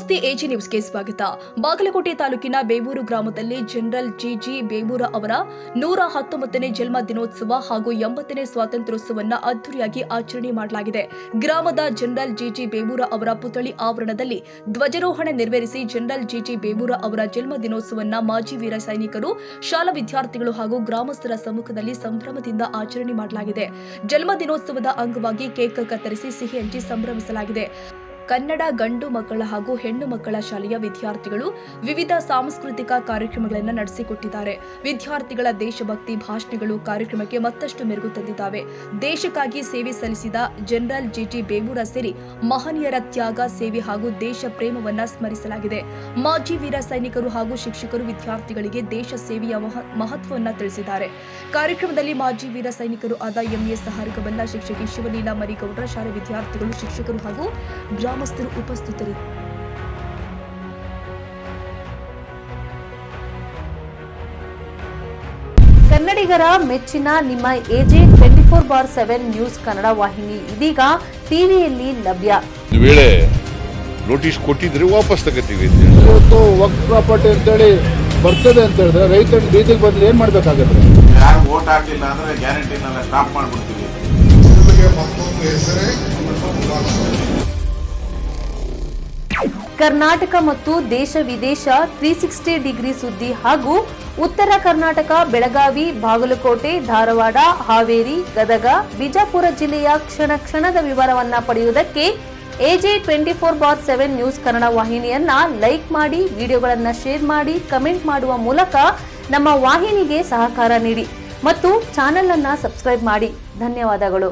ನಮಸ್ತೆ ಎಜಿ ನ್ಯೂಸ್ಗೆ ಸ್ವಾಗತ. ಬಾಗಲಕೋಟೆ ತಾಲೂಕಿನ ಬೇವೂರು ಗ್ರಾಮದಲ್ಲಿ ಜನರಲ್ ಜಿಜಿ ಬೇವೂರ ಅವರ 119ನೇ ಜನ್ಮ ದಿನೋತ್ಸವ ಹಾಗೂ 80ನೇ ಸ್ವಾತಂತ್ರ್ಯೋತ್ಸವವನ್ನು ಅದ್ದೂರಿಯಾಗಿ ಆಚರಣೆ ಮಾಡಲಾಗಿದೆ. ಗ್ರಾಮದ ಜನರಲ್ ಜಿಜಿ ಬೇವೂರ ಅವರ ಪುತ್ಥಳಿ ಆವರಣದಲ್ಲಿ ಧ್ವಜಾರೋಹಣ ನೆರವೇರಿಸಿ ಜನರಲ್ ಜಿಜಿ ಬೇವೂರ ಅವರ ಜನ್ಮ ದಿನೋತ್ಸವವನ್ನು ಮಾಜಿ ವೀರ ಸೈನಿಕರು, ಶಾಲಾ ವಿದ್ಯಾರ್ಥಿಗಳು ಹಾಗೂ ಗ್ರಾಮಸ್ಥರ ಸಮ್ಮುಖದಲ್ಲಿ ಸಂಭ್ರಮದಿಂದ ಆಚರಣೆ ಮಾಡಲಾಗಿದೆ. ಜನ್ಮ ದಿನೋತ್ಸವದ ಅಂಗವಾಗಿ ಕೇಕ್ ಕತ್ತರಿಸಿ ಸಿಹಿ ಹಂಚಿ ಸಂಭ್ರಮಿಸಲಾಗಿದೆ. ಕನ್ನಡ ಗಂಡು ಮಕ್ಕಳ ಹಾಗೂ ಹೆಣ್ಣು ಮಕ್ಕಳ ಶಾಲೆಯ ವಿದ್ಯಾರ್ಥಿಗಳು ವಿವಿಧ ಸಾಂಸ್ಕೃತಿಕ ಕಾರ್ಯಕ್ರಮಗಳನ್ನು ನಡೆಸಿಕೊಟ್ಟಿದ್ದಾರೆ. ವಿದ್ಯಾರ್ಥಿಗಳ ದೇಶಭಕ್ತಿ ಭಾಷಣಗಳು ಕಾರ್ಯಕ್ರಮಕ್ಕೆ ಮತ್ತಷ್ಟು ಮೆರುಗು ತಂದಿದ್ದಾವೆ. ದೇಶಕ್ಕಾಗಿ ಸೇವೆ ಸಲ್ಲಿಸಿದ ಜನರಲ್ ಜಿಜಿ ಬೇವೂರ ಸೇರಿ ಮಹನೀಯರ ತ್ಯಾಗ, ಸೇವೆ ಹಾಗೂ ದೇಶ ಪ್ರೇಮವನ್ನ ಸ್ಮರಿಸಲಾಗಿದೆ. ಮಾಜಿ ವೀರ ಸೈನಿಕರು ಹಾಗೂ ಶಿಕ್ಷಕರು ವಿದ್ಯಾರ್ಥಿಗಳಿಗೆ ದೇಶ ಸೇವೆಯ ಮಹತ್ವವನ್ನು ತಿಳಿಸಿದ್ದಾರೆ. ಕಾರ್ಯಕ್ರಮದಲ್ಲಿ ಮಾಜಿ ವೀರ ಸೈನಿಕರು ಆದ ಎಂಎಸ್ ಹಾರ್ಗಬಲ್ಲ, ಶಿಕ್ಷಕಿ ಶಿವಲೀಲಾ ಮರಿಗೌಡ್ರ, ಶಾಲೆ ವಿದ್ಯಾರ್ಥಿಗಳು, ಶಿಕ್ಷಕರು ಹಾಗೂ ಗ್ರಾಮಸ್ಥರು ಉಪಸ್ಥಿತರಿದ್ದರು. ಕನ್ನಡಿಗರ ಮೆಚ್ಚಿನ ನಿಮ್ಮ ಎಜೆ 24/7 ನ್ಯೂಸ್ ಕನ್ನಡ ವಾಹಿನಿ ಇದೀಗ ಟಿವಿಯಲ್ಲಿ ಲಭ್ಯ. ವೇಳೆ ನೋಟಿಸ್ ಕೊಟ್ಟಿದ್ರೆ ವಾಪಸ್ ತಗೋತೀವಿ. ಇವತ್ತು ವಕ್ಫ್ ಪ್ರಾಪರ್ಟಿ ಅಂತೇಳಿ ಬರ್ತದೆ ಅಂತ ಹೇಳಿದ್ರೆ ರೈತರ ಬೀದಿಗೆ ಬದಲು ಏನ್ ಮಾಡ್ಬೇಕಾಗತ್ತೆ? ಯಾರು ವೋಟ್ ಹಾಕಲಿಲ್ಲ ಅಂದ್ರೆ ಗ್ಯಾರಂಟಿನೆಲ್ಲ ಸ್ಟಾಪ್ ಮಾಡ್ಬಿಡ್ತೀವಿ. ಕರ್ನಾಟಕ ಮತ್ತು ದೇಶ ವಿದೇಶ 360 ಡಿಗ್ರಿ ಸುದ್ದಿ ಹಾಗೂ ಉತ್ತರ ಕರ್ನಾಟಕ, ಬೆಳಗಾವಿ, ಬಾಗಲಕೋಟೆ, ಧಾರವಾಡ, ಹಾವೇರಿ, ಗದಗ, ಬಿಜಾಪುರ ಜಿಲ್ಲೆಯ ಕ್ಷಣ ಕ್ಷಣದ ವಿವರವನ್ನ ಪಡೆಯುವುದಕ್ಕೆ ಎಜೆ 24/7 ನ್ಯೂಸ್ ಕನ್ನಡ ವಾಹಿನಿಯನ್ನ ಲೈಕ್ ಮಾಡಿ, ವಿಡಿಯೋಗಳನ್ನ ಶೇರ್ ಮಾಡಿ, ಕಮೆಂಟ್ ಮಾಡುವ ಮೂಲಕ ನಮ್ಮ ವಾಹಿನಿಗೆ ಸಹಕಾರ ನೀಡಿ ಮತ್ತು ಚಾನೆಲ್ ಅನ್ನ ಸಬ್ಸ್ಕ್ರೈಬ್ ಮಾಡಿ. ಧನ್ಯವಾದಗಳು.